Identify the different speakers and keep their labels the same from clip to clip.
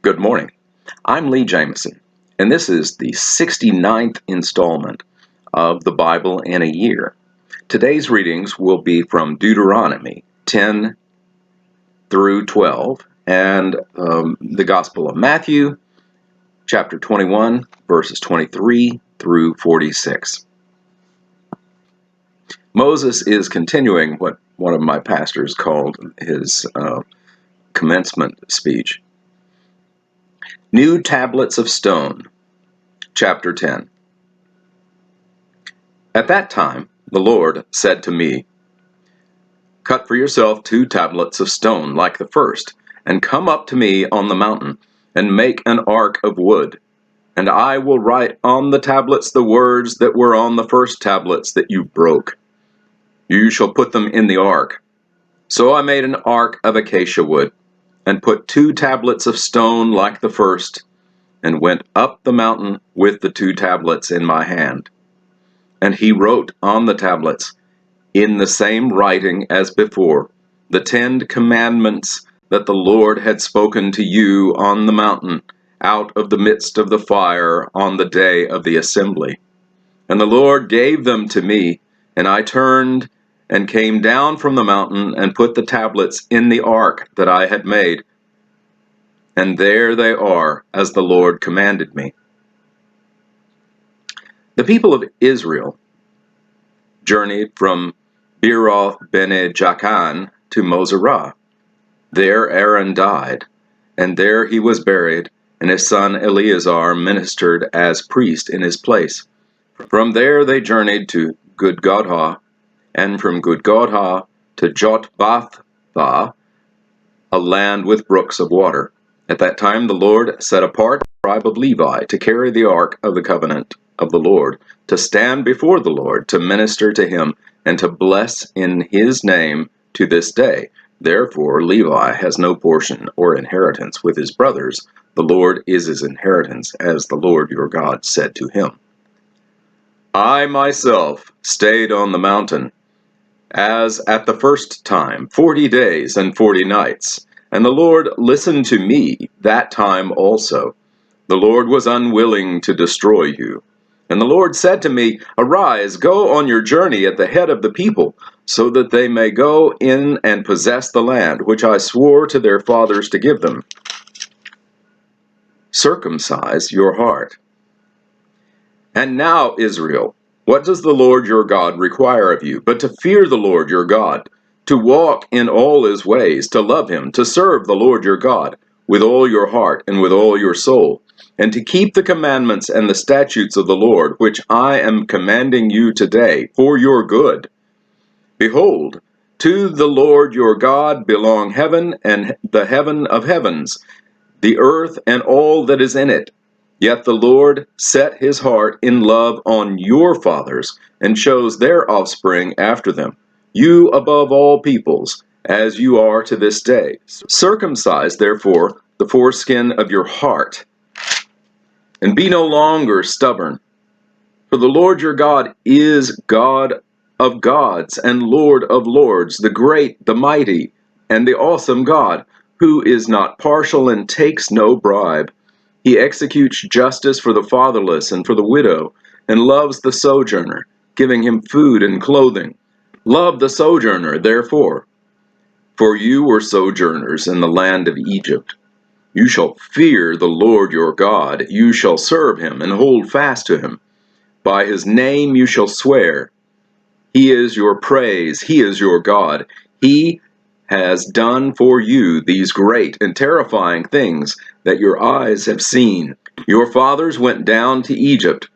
Speaker 1: Good morning. I'm Lee Jameson, and this is the 69th installment of the Bible in a Year. Today's readings will be from Deuteronomy 10 through 12 and the Gospel of Matthew, chapter 21, verses 23 through 46. Moses is continuing what one of my pastors called his commencement speech. New Tablets of Stone, chapter 10. At that time, the Lord said to me, "Cut for yourself 2 tablets of stone like the first, and come up to me on the mountain, and make an ark of wood. And I will write on the tablets the words that were on the first tablets that you broke. You shall put them in the ark." So I made an ark of acacia wood, and put 2 tablets of stone like the first, and went up the mountain with the 2 tablets in my hand. And he wrote on the tablets, in the same writing as before, the 10 commandments that the Lord had spoken to you on the mountain, out of the midst of the fire on the day of the assembly. And the Lord gave them to me, and I turned and came down from the mountain and put the tablets in the ark that I had made. And there they are, as the Lord commanded me. The people of Israel journeyed from Beeroth Bene Jaakan to Moserah. There Aaron died, and there he was buried, and his son Eleazar ministered as priest in his place. From there they journeyed to Gudgodah, and from Gudgodah to Jotbathah, a land with brooks of water. At that time the Lord set apart the tribe of Levi to carry the ark of the covenant of the Lord, to stand before the Lord, to minister to him, and to bless in his name to this day. Therefore Levi has no portion or inheritance with his brothers. The Lord is his inheritance, as the Lord your God said to him. I myself stayed on the mountain, as at the first time, 40 days and 40 nights. And the Lord listened to me that time also. The Lord was unwilling to destroy you. And the Lord said to me, "Arise, go on your journey at the head of the people, so that they may go in and possess the land, which I swore to their fathers to give them. Circumcise your heart. And now, Israel, what does the Lord your God require of you, but to fear the Lord your God, to walk in all his ways, to love him, to serve the Lord your God with all your heart and with all your soul, and to keep the commandments and the statutes of the Lord, which I am commanding you today for your good? Behold, to the Lord your God belong heaven and the heaven of heavens, the earth and all that is in it. Yet the Lord set his heart in love on your fathers, and chose their offspring after them, you above all peoples, as you are to this day. Circumcise, therefore, the foreskin of your heart, and be no longer stubborn. For the Lord your God is God of gods and Lord of lords, the great, the mighty, and the awesome God, who is not partial and takes no bribe. He executes justice for the fatherless and for the widow, and loves the sojourner, giving him food and clothing. Love the sojourner, therefore, for you were sojourners in the land of Egypt. You shall fear the Lord your God, you shall serve him and hold fast to him. By his name you shall swear. He is your praise, he is your God. He has done for you these great and terrifying things that your eyes have seen. Your fathers went down to Egypt,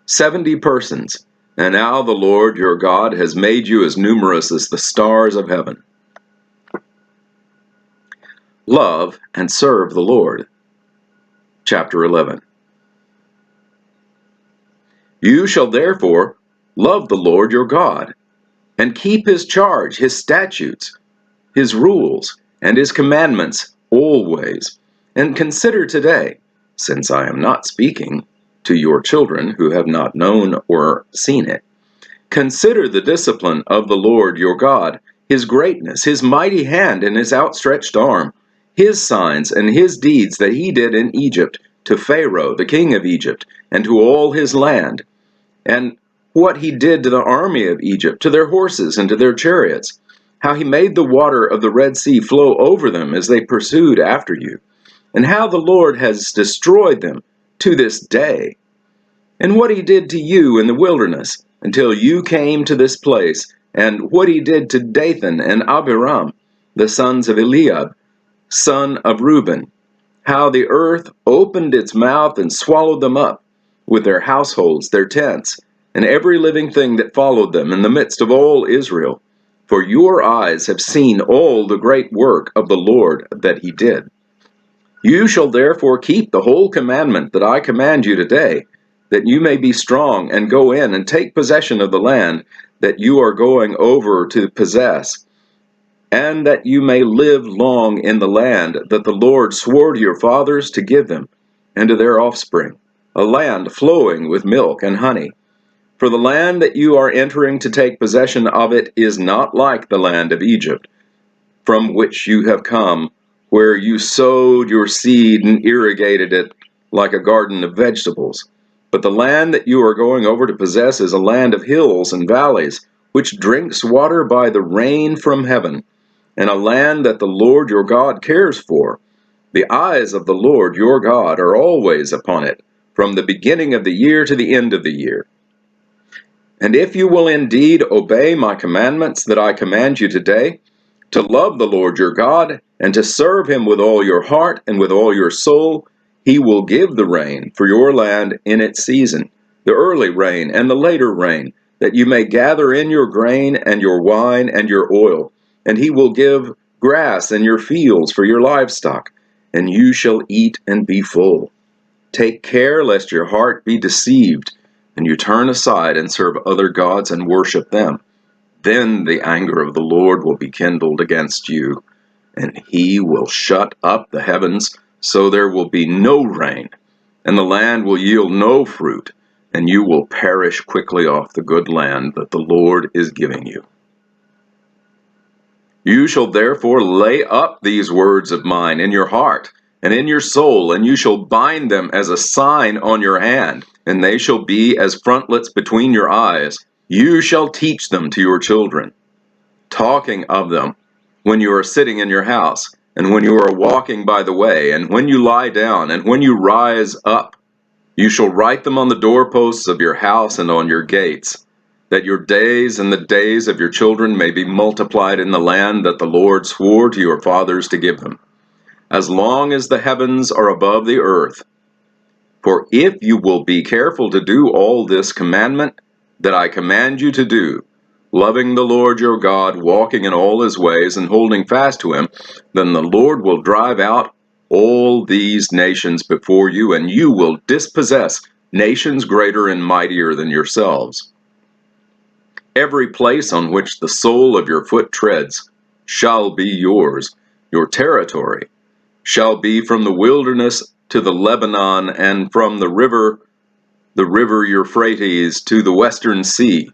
Speaker 1: 70 persons, and now the Lord your God has made you as numerous as the stars of heaven. Love and serve the Lord. Chapter 11. You shall therefore love the Lord your God, and keep his charge, his statutes, his rules, and his commandments always. And consider today, since I am not speaking to your children who have not known or seen it, consider the discipline of the Lord your God, his greatness, his mighty hand, and his outstretched arm, his signs and his deeds that he did in Egypt, to Pharaoh, the king of Egypt, and to all his land, and what he did to the army of Egypt, to their horses and to their chariots, how he made the water of the Red Sea flow over them as they pursued after you, and how the Lord has destroyed them to this day, and what he did to you in the wilderness until you came to this place, and what he did to Dathan and Abiram, the sons of Eliab, son of Reuben, how the earth opened its mouth and swallowed them up, with their households, their tents, and every living thing that followed them in the midst of all Israel. For your eyes have seen all the great work of the Lord that he did. You shall therefore keep the whole commandment that I command you today, that you may be strong and go in and take possession of the land that you are going over to possess, and that you may live long in the land that the Lord swore to your fathers to give them, and to their offspring, a land flowing with milk and honey. For the land that you are entering to take possession of it is not like the land of Egypt, from which you have come, where you sowed your seed and irrigated it like a garden of vegetables. But the land that you are going over to possess is a land of hills and valleys, which drinks water by the rain from heaven, and a land that the Lord your God cares for. The eyes of the Lord your God are always upon it, from the beginning of the year to the end of the year. And if you will indeed obey my commandments that I command you today, to love the Lord your God, and to serve him with all your heart and with all your soul, he will give the rain for your land in its season, the early rain and the later rain, that you may gather in your grain and your wine and your oil, and he will give grass in your fields for your livestock, and you shall eat and be full. Take care lest your heart be deceived, and you turn aside and serve other gods and worship them. Then the anger of the Lord will be kindled against you, and he will shut up the heavens, so there will be no rain, and the land will yield no fruit, and you will perish quickly off the good land that the Lord is giving you. You shall therefore lay up these words of mine in your heart and in your soul, and you shall bind them as a sign on your hand, and they shall be as frontlets between your eyes. You shall teach them to your children, talking of them when you are sitting in your house, and when you are walking by the way, and when you lie down, and when you rise up. You shall write them on the doorposts of your house and on your gates, that your days and the days of your children may be multiplied in the land that the Lord swore to your fathers to give them, as long as the heavens are above the earth. For if you will be careful to do all this commandment that I command you to do, loving the Lord your God, walking in all his ways, and holding fast to him, then the Lord will drive out all these nations before you, and you will dispossess nations greater and mightier than yourselves. Every place on which the sole of your foot treads shall be yours. Your territory shall be from the wilderness to the Lebanon, and from the river Euphrates to the western sea.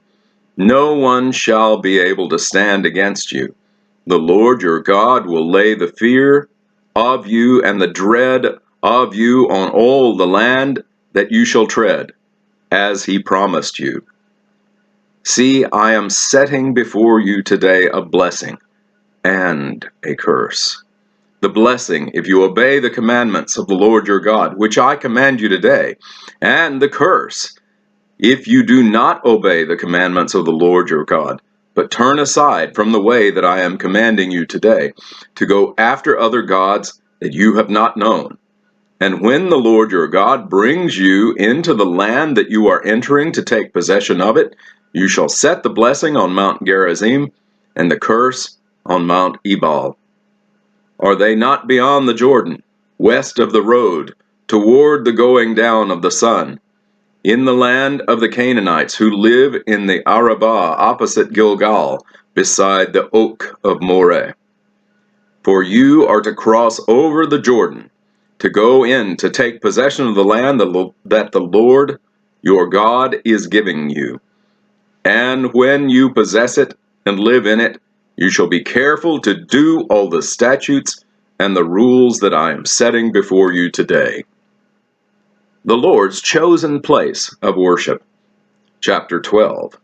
Speaker 1: No one shall be able to stand against you. The Lord your God will lay the fear of you and the dread of you on all the land that you shall tread, as he promised you. See, I am setting before you today a blessing and a curse. The blessing, if you obey the commandments of the Lord your God, which I command you today, and the curse, if you do not obey the commandments of the Lord your God, but turn aside from the way that I am commanding you today, to go after other gods that you have not known. And when the Lord your God brings you into the land that you are entering to take possession of it, you shall set the blessing on Mount Gerizim, and the curse on Mount Ebal. Are they not beyond the Jordan, west of the road, toward the going down of the sun, in the land of the Canaanites who live in the Arabah opposite Gilgal, beside the oak of Moreh? For you are to cross over the Jordan, to go in to take possession of the land that the Lord your God is giving you. And when you possess it and live in it, you shall be careful to do all the statutes and the rules that I am setting before you today. The Lord's chosen place of worship. Chapter 12.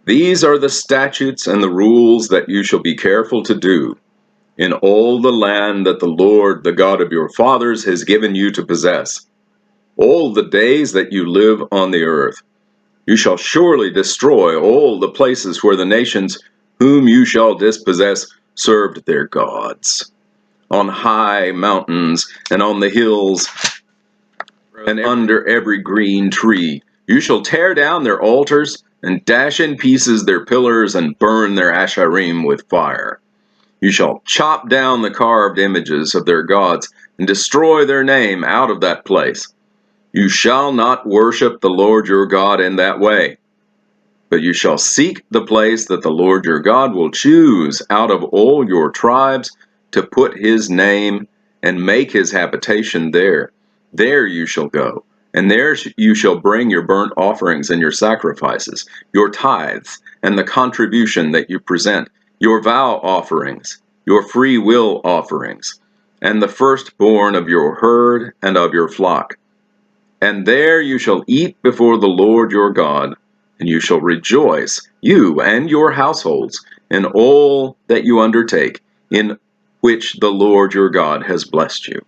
Speaker 1: These are the statutes and the rules that you shall be careful to do in all the land that the Lord, the God of your fathers, has given you to possess, all the days that you live on the earth. You shall surely destroy all the places where the nations whom you shall dispossess served their gods, on high mountains and on the hills and under every green tree. You shall tear down their altars and dash in pieces their pillars and burn their asherim with fire. You shall chop down the carved images of their gods and destroy their name out of that place. You shall not worship the Lord your God in that way, but you shall seek the place that the Lord your God will choose out of all your tribes to put his name and make his habitation there. There you shall go, and there you shall bring your burnt offerings and your sacrifices, your tithes, and the contribution that you present, your vow offerings, your free will offerings, and the firstborn of your herd and of your flock. And there you shall eat before the Lord your God, and you shall rejoice, you and your households, in all that you undertake, in which the Lord your God has blessed you.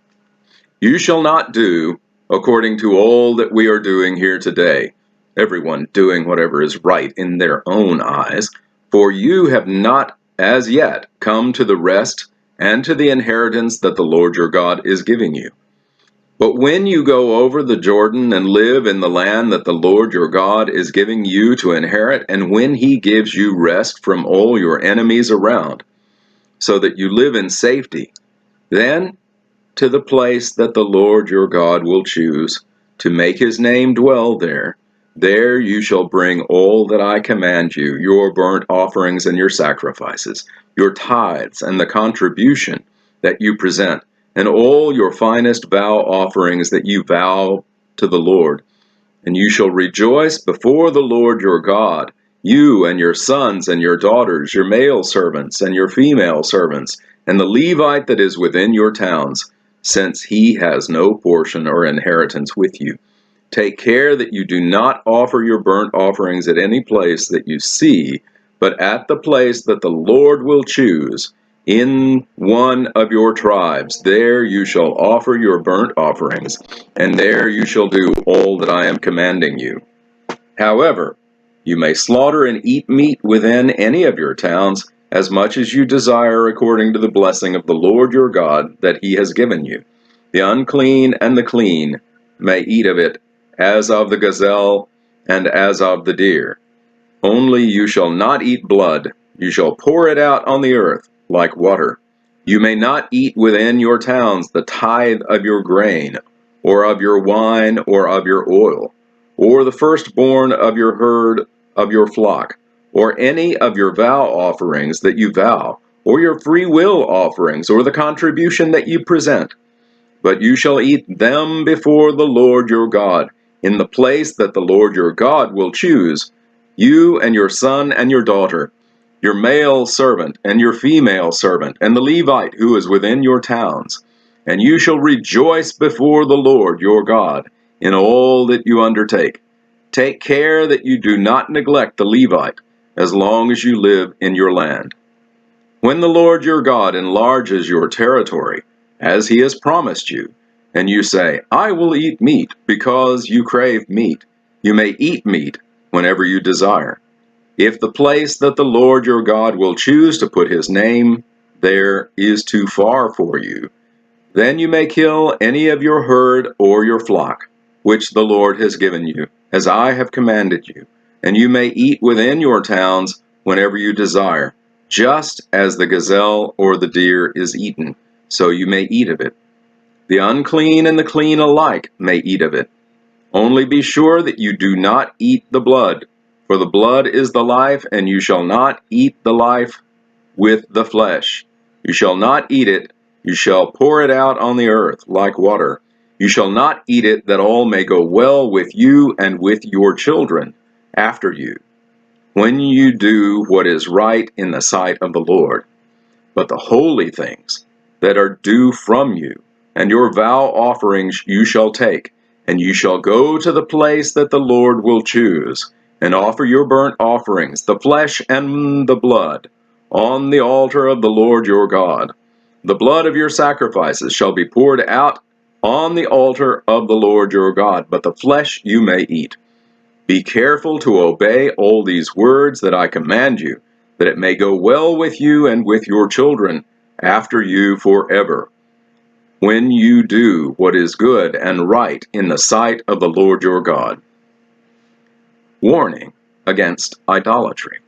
Speaker 1: You shall not do according to all that we are doing here today, everyone doing whatever is right in their own eyes, for you have not as yet come to the rest and to the inheritance that the Lord your God is giving you. But when you go over the Jordan and live in the land that the Lord your God is giving you to inherit, and when he gives you rest from all your enemies around, so that you live in safety, then to the place that the Lord your God will choose to make his name dwell there, there you shall bring all that I command you, your burnt offerings and your sacrifices, your tithes and the contribution that you present, and all your finest vow offerings that you vow to the Lord. And you shall rejoice before the Lord your God, you and your sons and your daughters, your male servants and your female servants, and the Levite that is within your towns, since he has no portion or inheritance with you. Take care that you do not offer your burnt offerings at any place that you see, but at the place that the Lord will choose, in one of your tribes. There you shall offer your burnt offerings, and there you shall do all that I am commanding you. However, you may slaughter and eat meat within any of your towns, as much as you desire according to the blessing of the Lord your God that he has given you. The unclean and the clean may eat of it, as of the gazelle and as of the deer. Only you shall not eat blood. You shall pour it out on the earth like water. You may not eat within your towns the tithe of your grain, or of your wine, or of your oil, or the firstborn of your herd of your flock, or any of your vow offerings that you vow, or your free will offerings, or the contribution that you present. But you shall eat them before the Lord your God, in the place that the Lord your God will choose, you and your son and your daughter, your male servant and your female servant, and the Levite who is within your towns. And you shall rejoice before the Lord your God in all that you undertake. Take care that you do not neglect the Levite, as long as you live in your land. When the Lord your God enlarges your territory, as he has promised you, and you say, I will eat meat because you crave meat, you may eat meat whenever you desire. If the place that the Lord your God will choose to put his name there is too far for you, then you may kill any of your herd or your flock, which the Lord has given you, as I have commanded you, and you may eat within your towns whenever you desire, just as the gazelle or the deer is eaten, so you may eat of it. The unclean and the clean alike may eat of it. Only be sure that you do not eat the blood, for the blood is the life, and you shall not eat the life with the flesh. You shall not eat it. You shall pour it out on the earth like water. You shall not eat it, that all may go well with you and with your children after you. when you do what is right in the sight of the Lord, but the holy things that are due from you, and your vow offerings you shall take, and you shall go to the place that the Lord will choose, and offer your burnt offerings, the flesh and the blood, on the altar of the Lord your God. The blood of your sacrifices shall be poured out on the altar of the Lord your God, but the flesh you may eat. Be careful to obey all these words that I command you, that it may go well with you and with your children after you forever, when you do what is good and right in the sight of the Lord your God. Warning against idolatry.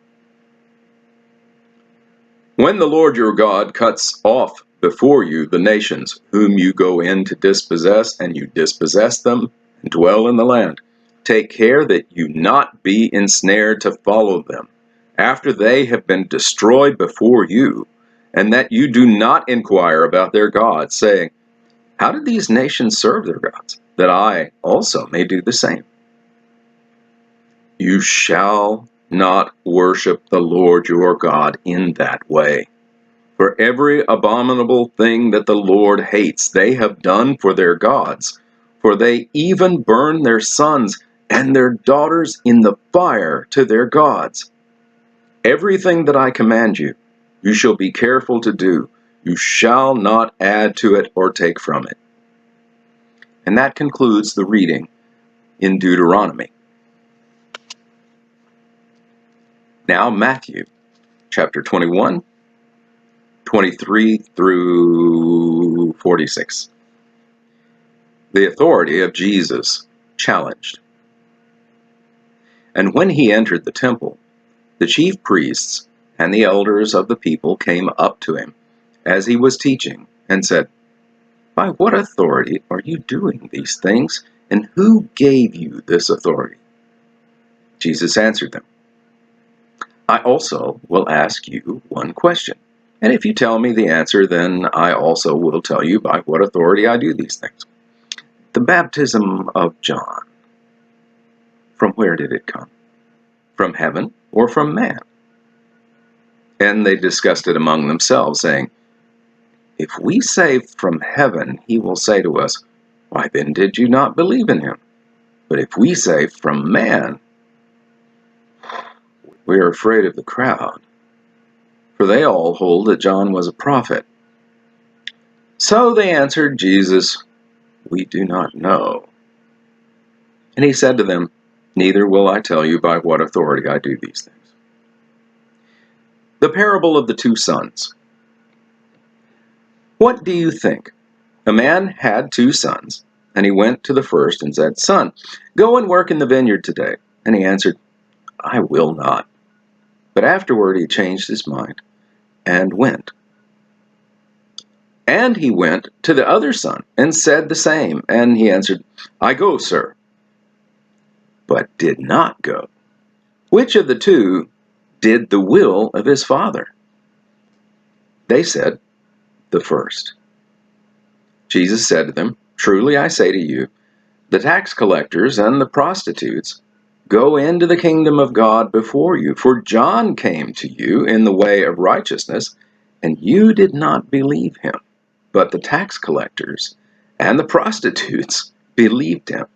Speaker 1: When the Lord your God cuts off before you the nations whom you go in to dispossess, and you dispossess them and dwell in the land, take care that you not be ensnared to follow them after they have been destroyed before you, and that you do not inquire about their gods, saying, how did these nations serve their gods, that I also may do the same? You shall not worship the Lord your God in that way. For every abominable thing that the Lord hates, they have done for their gods, for they even burn their sons and their daughters in the fire to their gods. Everything that I command you, you shall be careful to do. You shall not add to it or take from it. And that concludes the reading in Deuteronomy. Now Matthew, chapter 21, 23 through 46. The authority of Jesus challenged. And when he entered the temple, the chief priests and the elders of the people came up to him as he was teaching and said, by what authority are you doing these things, and who gave you this authority? Jesus answered them, I also will ask you one question, and if you tell me the answer, then I also will tell you by what authority I do these things. The baptism of John, from where did it come? From heaven or from man? And they discussed it among themselves, saying, if we say from heaven, he will say to us, why then did you not believe in him? But if we say from man, we are afraid of the crowd, for they all hold that John was a prophet. So they answered Jesus, we do not know. And he said to them, neither will I tell you by what authority I do these things. The parable of the two sons. What do you think? A man had two sons, and he went to the first and said, son, go and work in the vineyard today. And he answered, I will not. But afterward he changed his mind and went. And he went to the other son and said the same. And he answered, I go, sir, but did not go. Which of the two did the will of his father? They said, the first. Jesus said to them, truly I say to you, the tax collectors and the prostitutes go into the kingdom of God before you. For John came to you in the way of righteousness, and you did not believe him. But the tax collectors and the prostitutes believed him.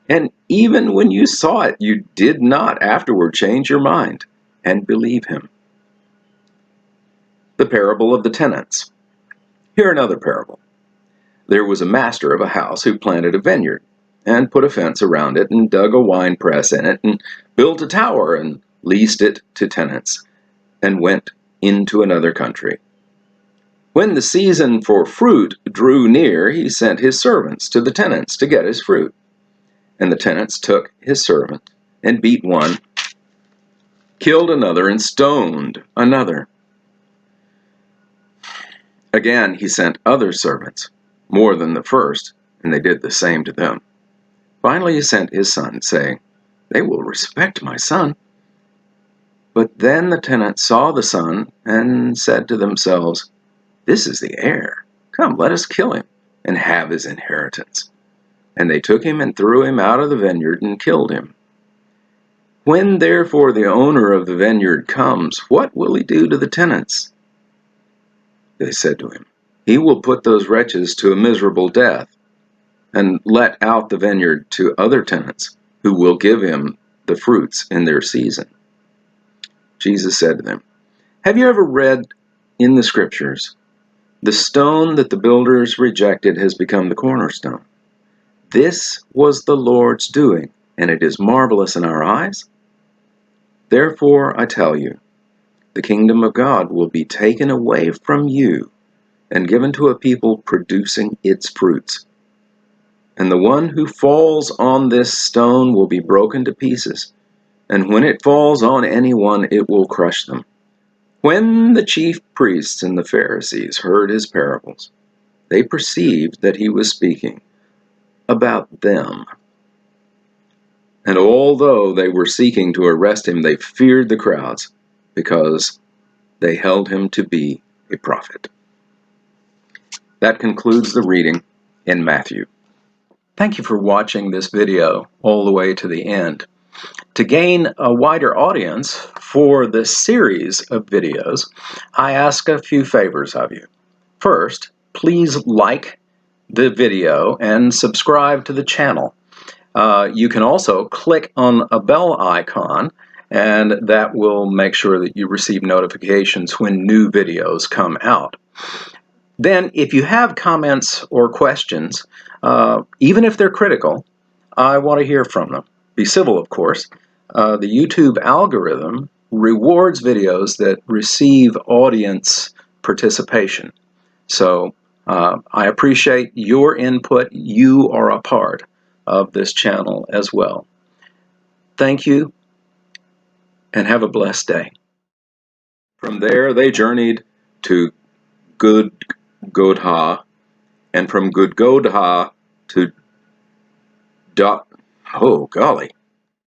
Speaker 1: And even when you saw it, you did not afterward change your mind and believe him. The parable of the tenants. Hear another parable. There was a master of a house who planted a vineyard, and put a fence around it, and dug a wine press in it, and built a tower, and leased it to tenants, and went into another country. When the season for fruit drew near, he sent his servants to the tenants to get his fruit. And the tenants took his servant, and beat one, killed another, and stoned another. Again he sent other servants, more than the first, and they did the same to them. Finally he sent his son, saying, they will respect my son. But then the tenants saw the son, and said to themselves, this is the heir. Come, let us kill him, and have his inheritance. And they took him and threw him out of the vineyard, and killed him. When therefore the owner of the vineyard comes, what will he do to the tenants? They said to him, he will put those wretches to a miserable death, and let out the vineyard to other tenants, who will give him the fruits in their season. Jesus said to them, have you ever read in the Scriptures, the stone that the builders rejected has become the cornerstone? This was the Lord's doing, and it is marvelous in our eyes. Therefore I tell you, the kingdom of God will be taken away from you and given to a people producing its fruits. And the one who falls on this stone will be broken to pieces, and when it falls on anyone, it will crush them. When the chief priests and the Pharisees heard his parables, they perceived that he was speaking about them. And although they were seeking to arrest him, they feared the crowds, because they held him to be a prophet. That concludes the reading in Matthew. Thank you for watching this video all the way to the end. To gain a wider audience for this series of videos, I ask a few favors of you. First, please like the video and subscribe to the channel. You can also click on a bell icon, and that will make sure that you receive notifications when new videos come out. Then, if you have comments or questions, even if they're critical, I want to hear from them. Be civil, of course. The YouTube algorithm rewards videos that receive audience participation. So I appreciate your input. You are a part of this channel as well. Thank you, and have a blessed day. From there, they journeyed to Gudgodah, and from Gudgodah to oh golly,